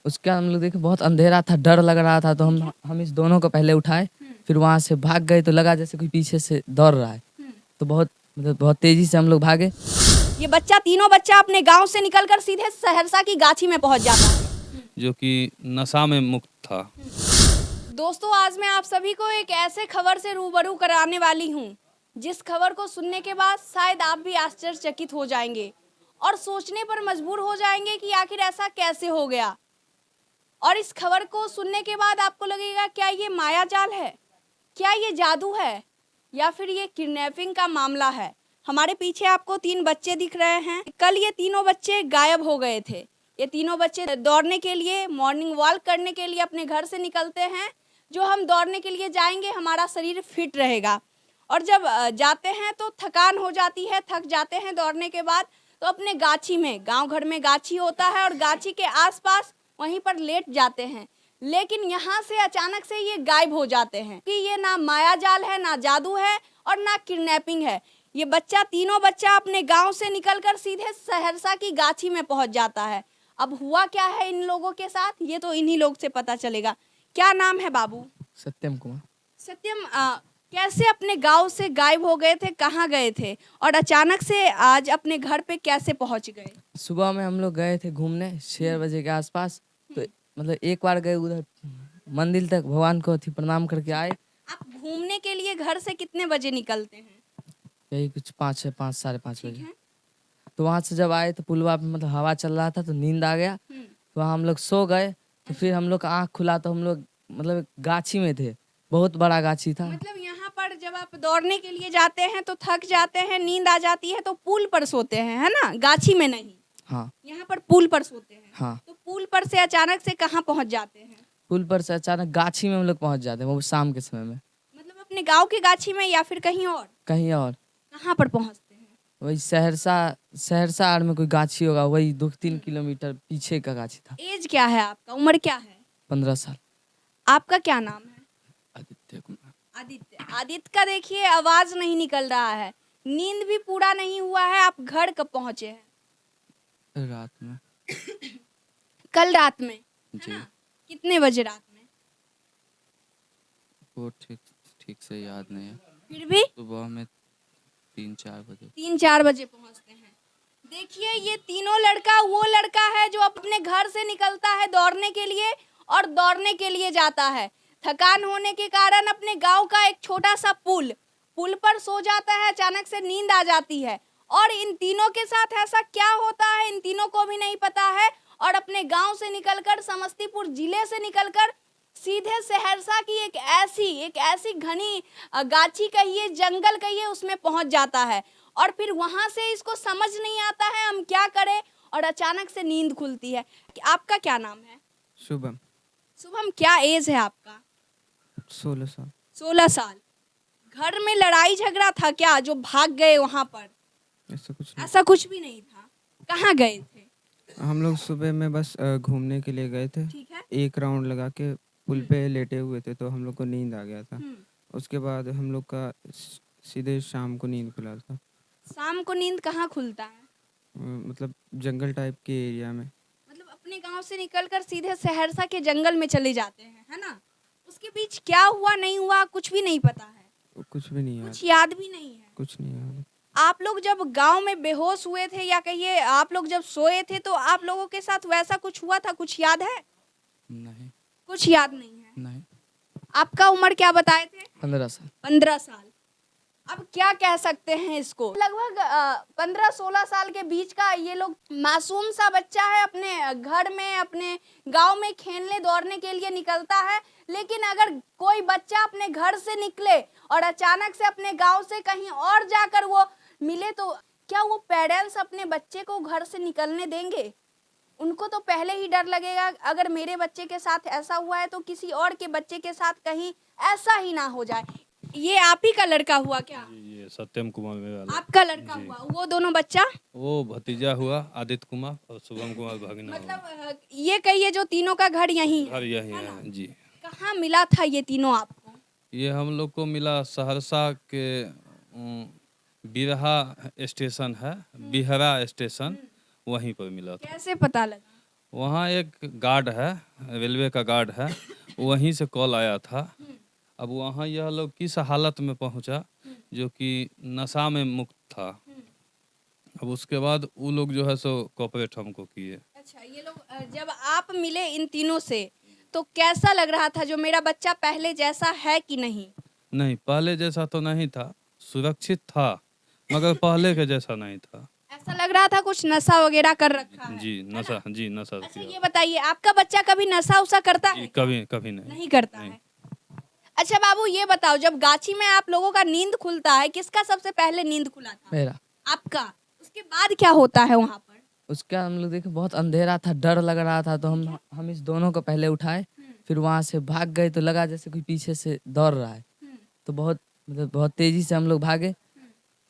उसके बाद हम लोग देखे बहुत अंधेरा था, डर लग रहा था, तो हम इस दोनों को पहले उठाए, फिर वहाँ से भाग गए तो लगा जैसे कोई पीछे से दौड़ रहा है, तो बहुत तेजी से हम लोग भागे। ये बच्चा तीनों बच्चा अपने गांव से निकलकर सीधे सहरसा की गाछी में पहुंच जाता है, जो कि नशा में मुक्त था। दोस्तों आज मैं आप सभी को एक ऐसे खबर से रूबरू कराने वाली हूँ जिस खबर को सुनने के बाद शायद आप भी आश्चर्यचकित हो जाएंगे और सोचने पर मजबूर हो जाएंगे कि आखिर ऐसा कैसे हो गया। और इस खबर को सुनने के बाद आपको लगेगा क्या ये माया जाल है, क्या ये जादू है, या फिर ये किडनैपिंग का मामला है। हमारे पीछे आपको 3 बच्चे दिख रहे हैं। कल ये तीनों बच्चे गायब हो गए थे। ये तीनों बच्चे दौड़ने के लिए, मॉर्निंग वॉक करने के लिए अपने घर से निकलते हैं। जो हम दौड़ने के लिए जाएंगे हमारा शरीर फिट रहेगा, और जब जाते हैं तो थकान हो जाती है, थक जाते हैं दौड़ने के बाद, तो अपने गाछी में, गांव घर में गाछी होता है और गाछी के आसपास वहीं पर लेट जाते हैं। लेकिन यहाँ से अचानक से ये गायब हो जाते हैं कि ये ना माया जाल है, ना जादू है और ना किडनैपिंग है। ये तीनों बच्चा अपने गांव से निकलकर सीधे सहरसा की गाछी में पहुंच जाता है। अब हुआ क्या है इन लोगों के साथ, ये तो इन्हीं लोग से पता चलेगा। क्या नाम है बाबू? सत्यम कुमार। सत्यम, कैसे अपने गांव से गायब हो गए थे, कहाँ गए थे और अचानक से आज अपने घर पे कैसे पहुंच गए? सुबह में हम लोग गए थे घूमने 6 बजे के आसपास, तो मतलब एक बार गए उधर मंदिर तक, भगवान को प्रणाम करके आए। आप घूमने के लिए घर से कितने बजे निकलते हैं? यही कुछ 5 साढ़े 5 ठीक बजे। है। तो वहाँ से जब आए तो पुलवा पे मतलब हवा चल रहा था तो नींद आ गया, तो वहाँ हम लोग सो गए। तो फिर हम लोग का आँख खुला तो हम लोग मतलब गाछी में थे, बहुत बड़ा गाछी था। मतलब यहाँ पर जब आप दौड़ने के लिए जाते हैं तो थक जाते हैं, नींद आ जाती है, तो पुल पर सोते हैं, है ना? गाछी में नहीं। हाँ यहाँ पर पुल पर सोते हैं। हाँ। तो पुल पर से अचानक से कहाँ पहुँच जाते हैं? पुल पर से अचानक गाछी में हम लोग पहुँच जाते हैं, वो शाम के समय में। मतलब अपने गाँव की गाछी में या फिर कहीं और? कहीं और। कहाँ पर पहुँचते हैं? वही सहरसा आड़ में कोई गाछी होगा, वही 2-3 किलोमीटर पीछे का गाछी था। एज क्या है आपका, उम्र क्या है? 15 साल। आपका क्या नाम है? आदित्य कुमार। आदित्य। आदित्य का देखिए आवाज नहीं निकल रहा है, नींद भी पूरा नहीं हुआ है। आप घर कब पहुंचे हैं? रात में। कल रात में, है जी। ना? कितने बजे रात में? वो ठीक से याद नहीं है, फिर भी सुबह में 3-4 बजे। 3-4 बजे पहुंचते हैं। देखिए ये तीनों लड़का वो लड़का है जो अपने घर से निकलता है दौड़ने के लिए और दौड़ने के लिए जाता है। थकान होने के कारण अपने गांव का एक छोटा सा पुल पर सो जाता है, अचानक से नींद आ जाती है। और इन तीनों के साथ ऐसा क्या होता है इन तीनों को भी नहीं पता है। और अपने गांव से निकलकर, समस्तीपुर जिले से निकलकर सीधे सहरसा की एक ऐसी घनी गाछी कहिए, जंगल कहिए, उसमें पहुंच जाता है। और फिर वहां से इसको समझ नहीं आता है हम क्या करें, और अचानक से नींद खुलती है। आपका क्या नाम है? शुभम। शुभम, क्या एज है आपका? 16 साल। 16 साल। घर में लड़ाई झगड़ा था क्या जो भाग गए वहां पर? ऐसा कुछ भी नहीं था। कहाँ गए थे? हम लोग सुबह में बस घूमने के लिए गए थे। ठीक है। एक राउंड लगा के पुल पे लेटे हुए थे तो हम लोग को नींद आ गया था। उसके बाद हम लोग का सीधे शाम को नींद खुला था। शाम को नींद कहाँ खुलता है? मतलब जंगल टाइप के एरिया में। मतलब अपने गांव से निकलकर सीधे सहरसा के जंगल में चले जाते हैं, है ना? उसके बीच क्या हुआ नहीं हुआ कुछ भी नहीं पता है? कुछ भी नहीं याद। कुछ याद भी नहीं है? कुछ नहीं याद। आप लोग जब गांव में बेहोश हुए थे, या कहिए आप लोग जब सोए थे, तो आप लोगों के साथ वैसा कुछ हुआ था, कुछ याद है? नहीं। कुछ याद नहीं है? नहीं। आपका उम्र क्या बताए थे? 15 साल। 15 साल। अब क्या कह सकते हैं इसको, लगभग 15-16 साल के बीच का ये लोग मासूम सा बच्चा है, अपने घर में, अपने गांव में खेलने दौड़ने के लिए निकलता है। लेकिन अगर कोई बच्चा अपने घर से निकले और अचानक से अपने गांव से कहीं और जाकर वो मिले, तो क्या वो पेरेंट्स अपने बच्चे को घर से निकलने देंगे? उनको तो पहले ही डर लगेगा, अगर मेरे बच्चे के साथ ऐसा हुआ है तो किसी और के बच्चे के साथ कहीं ऐसा ही ना हो जाए। ये आप ही का लड़का हुआ क्या? ये सत्यम कुमार मेरा आपका लड़का हुआ? वो दोनों बच्चा? वो भतीजा हुआ आदित्य कुमार और शुभम कुमार भागना। मतलब ये कहिए जो तीनों का घर यहीं है? घर यही है जी। कहाँ मिला था ये तीनों आपको? ये हम लोग को मिला सहरसा के बिरहा स्टेशन है, बिहरा स्टेशन, वहीं पर मिला था। कैसे पता लगा? वहाँ एक गार्ड है, रेलवे का गार्ड है, वहीं से कॉल आया था। अब वहाँ यह लोग किस हालत में पहुँचा, जो कि नशा में मुक्त था। अब उसके बाद वो लोग जो है सो कोऑपरेट हमको किए। अच्छा, ये लोग जब आप मिले इन तीनों से तो कैसा लग रहा था, जो मेरा बच्चा पहले जैसा है कि नहीं? नहीं, पहले जैसा तो नहीं था, सुरक्षित था, मगर पहले के जैसा नहीं था। ऐसा लग रहा था कुछ नशा वगैरह कर रखा है। जी नशा, जी नशा अच्छा, किया। ये बताइए आपका बच्चा कभी नशा उसा करता है? जी कभी कभी नहीं। नहीं करता नहीं। है। अच्छा बाबू, ये बताओ, जब गाछी में आप लोगों का नींद खुलता है, किसका सबसे पहले नींद खुला था? मेरा। आपका। उसके बाद क्या होता है वहाँ पर? उसका हम लोग देखे बहुत अंधेरा था, डर लग रहा था, तो हम इस दोनों को पहले उठाए, फिर वहाँ से भाग गए तो लगा जैसे कोई पीछे से दौड़ रहा है, तो बहुत मतलब बहुत तेजी से हम लोग भागे,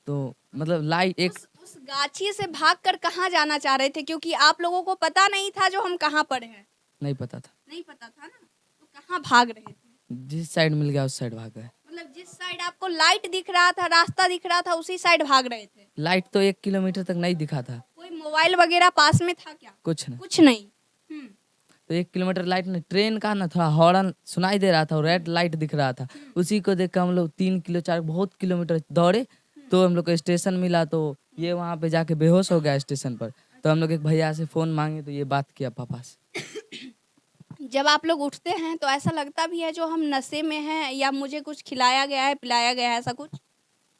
तो मतलब लाइट एक उस गाछी से भागकर कहाँ जाना चाह रहे थे, क्योंकि आप लोगों को पता नहीं था जो हम कहाँ पर हैं? नहीं पता था, नहीं पता था ना, तो कहाँ भाग रहे थे? जिस साइड मिल गया उस साइड भाग गए। मतलब जिस साइड आपको लाइट दिख रहा था, रास्ता दिख रहा था, उसी साइड भाग रहे थे? लाइट तो 1 किलोमीटर तक नहीं दिखा था, कोई मोबाइल वगैरह पास में था क्या? कुछ नहीं। कुछ नहीं। तो 1 किलोमीटर लाइट में ट्रेन का ना थोड़ा हॉर्न सुनाई दे रहा था और रेड लाइट दिख रहा था, उसी को देख कर हम लोग 3 किलो 4 बहुत किलोमीटर दौड़े, तो हम लोग को स्टेशन मिला, तो ये वहाँ पे जाके बेहोश हो गया स्टेशन पर, तो हम लोग एक भैया से फोन मांगे तो ये बात किया पापा से। जब आप लोग उठते हैं तो ऐसा लगता भी है जो हम नशे में हैं, या मुझे कुछ खिलाया गया है, पिलाया गया है, ऐसा कुछ?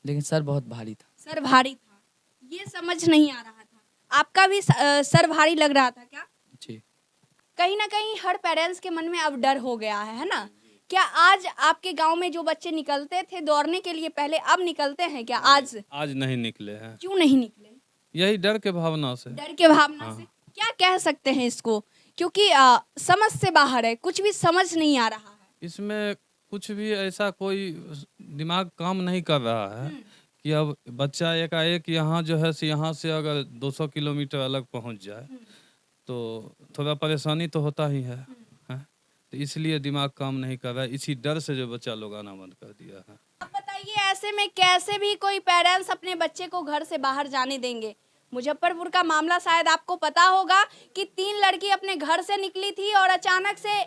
लेकिन सर बहुत भारी था। सर भारी था, ये समझ नहीं आ रहा था। आपका भी सर भारी लग रहा था क्या? जी। कहीं ना कहीं हर पेरेंट्स के मन में अब डर हो गया है ना? क्या आज आपके गांव में जो बच्चे निकलते थे दौड़ने के लिए पहले, अब निकलते हैं क्या आज? आज नहीं निकले हैं, क्यों नहीं निकले? यही डर के भावना से। डर के भावना हाँ। से? क्या कह सकते हैं इसको, क्योंकि समझ से बाहर है, कुछ भी समझ नहीं आ रहा है। इसमें कुछ भी ऐसा कोई दिमाग काम नहीं कर रहा है कि अब बच्चा एकाएक यहाँ जो है यहाँ से अगर 200 किलोमीटर अलग पहुँच जाए तो थोड़ा परेशानी तो होता ही है, हैं? तो इसलिए दिमाग काम नहीं कर रहा है, इसी डर से जो बच्चा लोग आना बंद कर दिया है। अब बताइए, ऐसे में कैसे भी कोई पेरेंट्स अपने बच्चे को घर से बाहर जाने देंगे? मुजफ्फरपुर का मामला शायद आपको पता होगा कि 3 लड़की अपने घर से निकली थी और अचानक से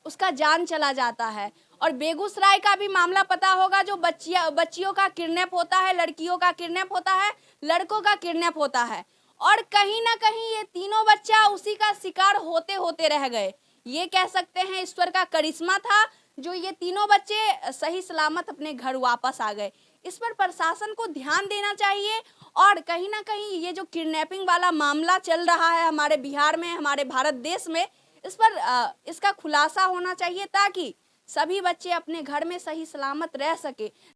उसका जान चला जाता है। और बेगूसराय का भी मामला पता होगा, जो बच्चियों का किडनैप होता है, लड़कियों का किडनैप होता है, लड़कों का किडनैप होता है, और कहीं ना कहीं ये तीनों बच्चा उसी का शिकार होते होते रह गए। ये कह सकते हैं ईश्वर का करिश्मा था, जो ये तीनों बच्चे सही सलामत अपने घर वापस आ गए। इस पर प्रशासन को ध्यान देना चाहिए, और कहीं ना कहीं ये जो किडनैपिंग वाला मामला चल रहा है हमारे बिहार में, हमारे भारत देश में, इस पर इसका खुलासा होना चाहिए, ताकि सभी बच्चे अपने घर में सही सलामत रह सके।